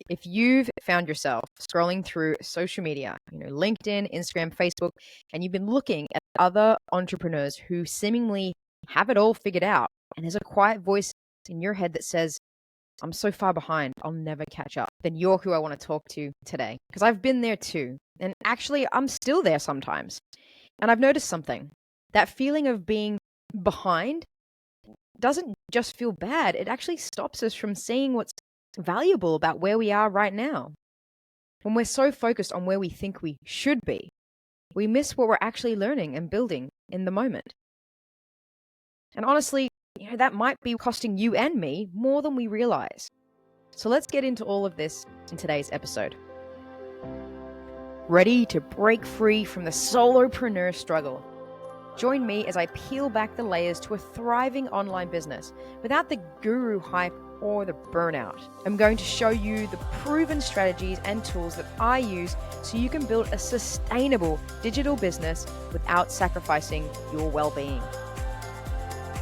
If you've found yourself scrolling through social media, LinkedIn, Instagram, Facebook, and you've been looking at other entrepreneurs who seemingly have it all figured out, and there's a quiet voice in your head that says, I'm so far behind, I'll never catch up, then you're who I want to talk to today. Because I've been there too. And actually, I'm still there sometimes. And I've noticed something. That feeling of being behind doesn't just feel bad, it actually stops us from seeing what's valuable about where we are right now. When we're so focused on where we think we should be, we miss what we're actually learning and building in the moment. And honestly, that might be costing you and me more than we realize. So let's get into all of this in today's episode. Ready to break free from the solopreneur struggle? Join me as I peel back the layers to a thriving online business without the guru hype or the burnout. I'm going to show you the proven strategies and tools that I use so you can build a sustainable digital business without sacrificing your well-being.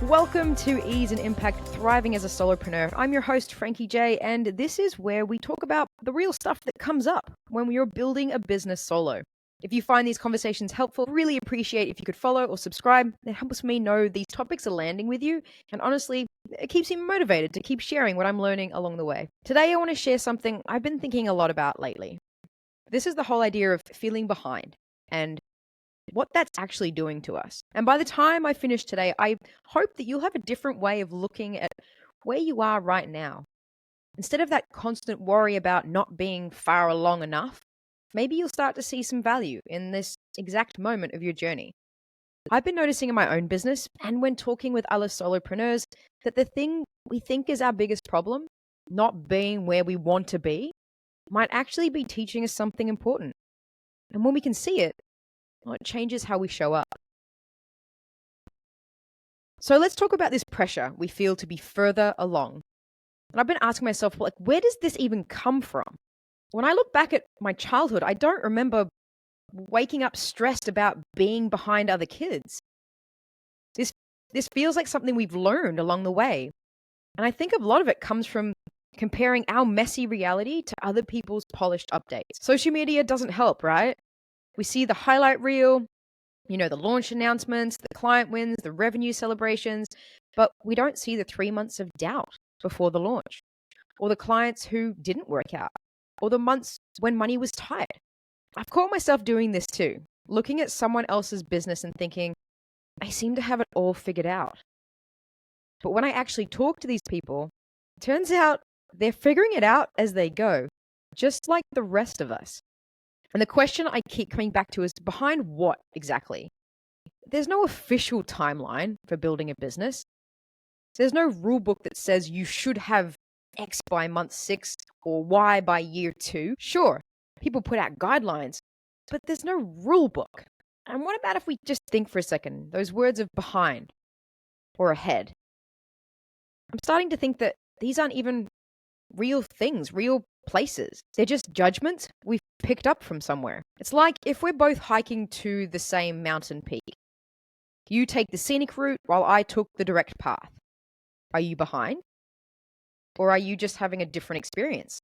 Welcome to Ease and Impact Thriving as a Solopreneur. I'm your host, Frankie J, and this is where we talk about the real stuff that comes up when you're building a business solo. If you find these conversations helpful, really appreciate if you could follow or subscribe. It helps me know these topics are landing with you, and honestly, it keeps me motivated to keep sharing what I'm learning along the way. Today, I want to share something I've been thinking a lot about lately. This is the whole idea of feeling behind and what that's actually doing to us. And by the time I finish today, I hope that you'll have a different way of looking at where you are right now. Instead of that constant worry about not being far along enough, maybe you'll start to see some value in this exact moment of your journey. I've been noticing in my own business and when talking with other solopreneurs that the thing we think is our biggest problem, not being where we want to be, might actually be teaching us something important. And when we can see it, well, it changes how we show up. So let's talk about this pressure we feel to be further along. And I've been asking myself, where does this even come from? When I look back at my childhood, I don't remember waking up stressed about being behind other kids. This feels like something we've learned along the way. And I think a lot of it comes from comparing our messy reality to other people's polished updates. Social media doesn't help, right? We see the highlight reel, the launch announcements, the client wins, the revenue celebrations, but we don't see the 3 months of doubt before the launch, or the clients who didn't work out, or the months when money was tight. I've caught myself doing this too, looking at someone else's business and thinking, they seem to have it all figured out. But when I actually talk to these people, it turns out they're figuring it out as they go, just like the rest of us. And the question I keep coming back to is behind what exactly? There's no official timeline for building a business. There's no rule book that says you should have X by month 6 or Y by year 2. Sure, people put out guidelines, but there's no rule book. And what about if we just think for a second, those words of behind or ahead? I'm starting to think that these aren't even real things, real places. They're just judgments we've picked up from somewhere. It's like if we're both hiking to the same mountain peak. You take the scenic route while I took the direct path. Are you behind? Or are you just having a different experience?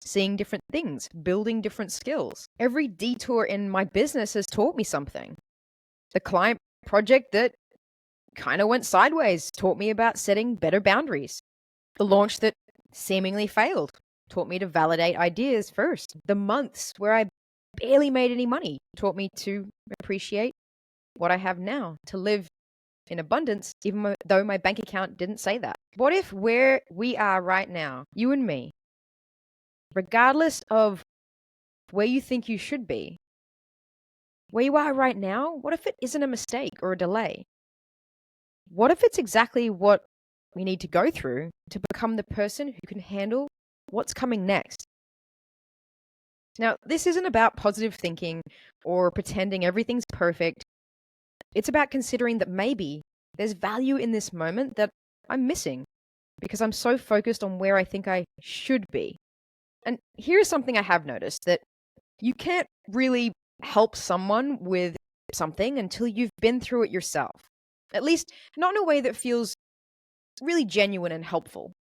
Seeing different things, building different skills. Every detour in my business has taught me something. The client project that kind of went sideways taught me about setting better boundaries. The launch that seemingly failed taught me to validate ideas first. The months where I barely made any money taught me to appreciate what I have now, to live in abundance, even though my bank account didn't say that. What if where we are right now, you and me, regardless of where you think you should be, where you are right now, what if it isn't a mistake or a delay? What if it's exactly what we need to go through to become the person who can handle what's coming next? Now, this isn't about positive thinking or pretending everything's perfect. It's about considering that maybe there's value in this moment that I'm missing because I'm so focused on where I think I should be. And here's something I have noticed, that you can't really help someone with something until you've been through it yourself. At least not in a way that feels really genuine and helpful.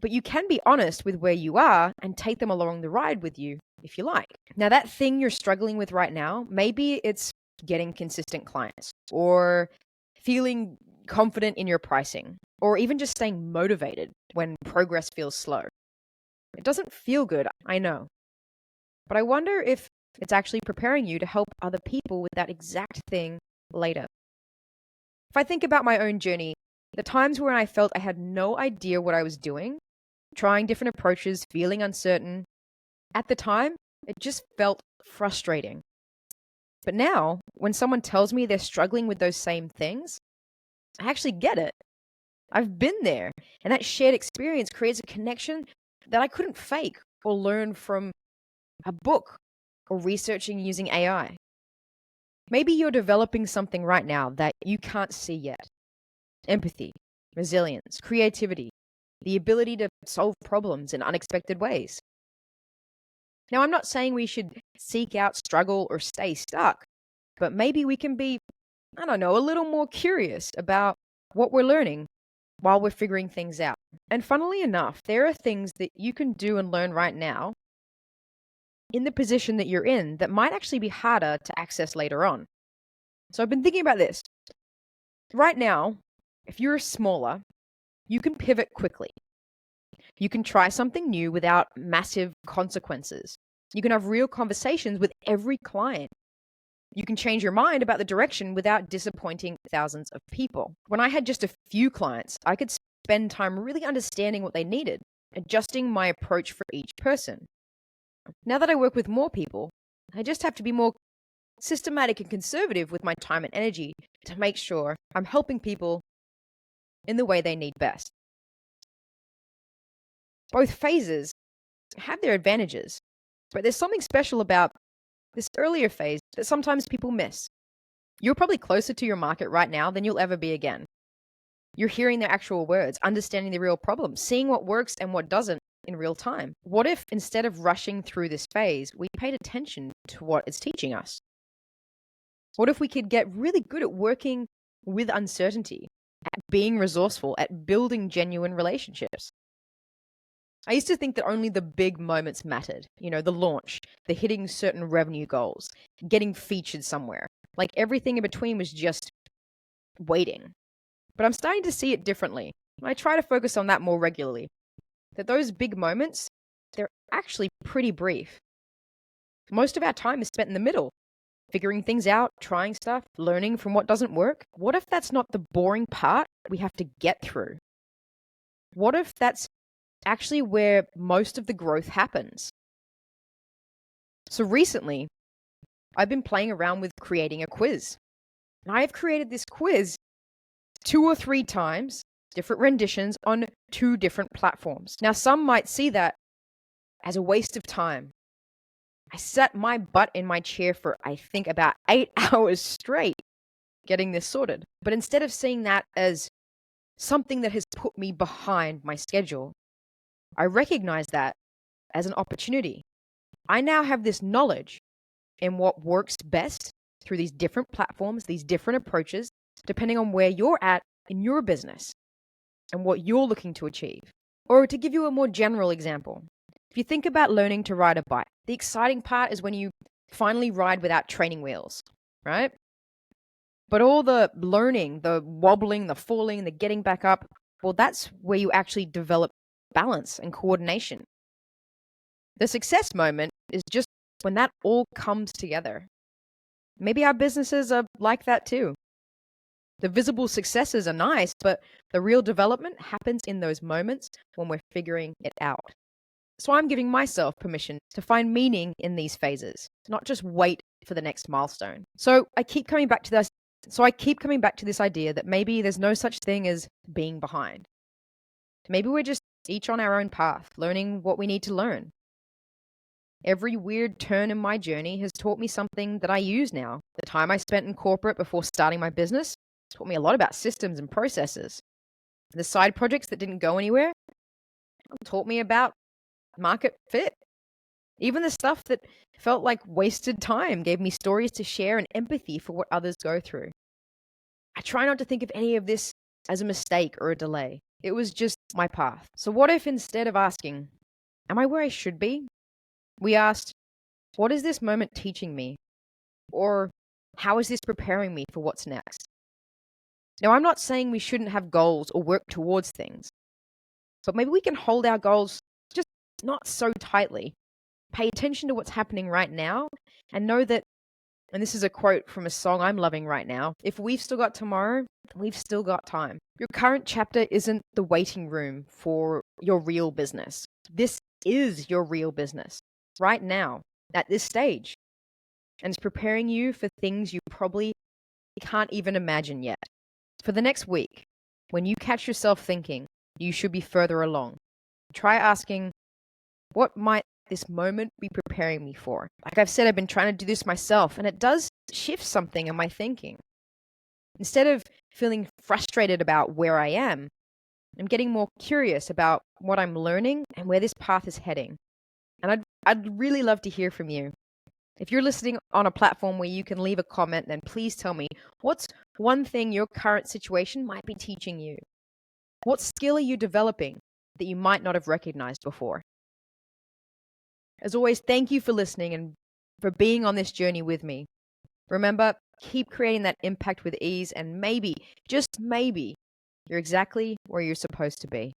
But you can be honest with where you are and take them along the ride with you if you like. Now, that thing you're struggling with right now, maybe it's getting consistent clients or feeling confident in your pricing or even just staying motivated when progress feels slow. It doesn't feel good, I know. But I wonder if it's actually preparing you to help other people with that exact thing later. If I think about my own journey, the times when I felt I had no idea what I was doing, trying different approaches, feeling uncertain, at the time, it just felt frustrating. But now, when someone tells me they're struggling with those same things, I actually get it. I've been there, and that shared experience creates a connection that I couldn't fake or learn from a book or researching using AI. Maybe you're developing something right now that you can't see yet. Empathy, resilience, creativity, the ability to solve problems in unexpected ways. Now, I'm not saying we should seek out struggle or stay stuck, but maybe we can be, I don't know, a little more curious about what we're learning while we're figuring things out. And funnily enough, there are things that you can do and learn right now in the position that you're in that might actually be harder to access later on. So I've been thinking about this. Right now, if you're smaller, you can pivot quickly. You can try something new without massive consequences. You can have real conversations with every client. You can change your mind about the direction without disappointing thousands of people. When I had just a few clients, I could spend time really understanding what they needed, adjusting my approach for each person. Now that I work with more people, I just have to be more systematic and conservative with my time and energy to make sure I'm helping people in the way they need best. Both phases have their advantages, but there's something special about this earlier phase that sometimes people miss. You're probably closer to your market right now than you'll ever be again. You're hearing their actual words, understanding the real problem, seeing what works and what doesn't in real time. What if instead of rushing through this phase, we paid attention to what it's teaching us? What if we could get really good at working with uncertainty, at being resourceful, at building genuine relationships? I used to think that only the big moments mattered. The launch, the hitting certain revenue goals, getting featured somewhere. Like everything in between was just waiting. But I'm starting to see it differently. I try to focus on that more regularly. That those big moments, they're actually pretty brief. Most of our time is spent in the middle, figuring things out, trying stuff, learning from what doesn't work. What if that's not the boring part we have to get through? What if that's actually where most of the growth happens? So recently, I've been playing around with creating a quiz. And I've created this quiz 2 or 3 times, different renditions on 2 different platforms. Now, some might see that as a waste of time. I sat my butt in my chair for, I think, about 8 hours straight getting this sorted. But instead of seeing that as something that has put me behind my schedule, I recognize that as an opportunity. I now have this knowledge in what works best through these different platforms, these different approaches, depending on where you're at in your business and what you're looking to achieve. Or to give you a more general example, if you think about learning to ride a bike, the exciting part is when you finally ride without training wheels, right? But all the learning, the wobbling, the falling, the getting back up, well, that's where you actually develop balance and coordination. The success moment is just when that all comes together. Maybe our businesses are like that too. The visible successes are nice, but the real development happens in those moments when we're figuring it out. So I'm giving myself permission to find meaning in these phases, not just wait for the next milestone. So I keep coming back to this idea that maybe there's no such thing as being behind. Maybe we're just each on our own path, learning what we need to learn. Every weird turn in my journey has taught me something that I use now. The time I spent in corporate before starting my business taught me a lot about systems and processes. The side projects that didn't go anywhere taught me about market fit. Even the stuff that felt like wasted time gave me stories to share and empathy for what others go through. I try not to think of any of this as a mistake or a delay. It was just my path. So, what if instead of asking, am I where I should be? We asked, what is this moment teaching me? Or how is this preparing me for what's next? Now, I'm not saying we shouldn't have goals or work towards things, but maybe we can hold our goals just not so tightly. Pay attention to what's happening right now and know that, and this is a quote from a song I'm loving right now, if we've still got tomorrow, we've still got time. Your current chapter isn't the waiting room for your real business. This is your real business right now at this stage. And it's preparing you for things you probably can't even imagine yet. For the next week, when you catch yourself thinking you should be further along, try asking, what might this moment be preparing me for? Like I've said, I've been trying to do this myself, and it does shift something in my thinking. Instead of feeling frustrated about where I am, I'm getting more curious about what I'm learning and where this path is heading. And I'd really love to hear from you. If you're listening on a platform where you can leave a comment, then please tell me, what's one thing your current situation might be teaching you? What skill are you developing that you might not have recognized before? As always, thank you for listening and for being on this journey with me. Remember, keep creating that impact with ease, and maybe, just maybe, you're exactly where you're supposed to be.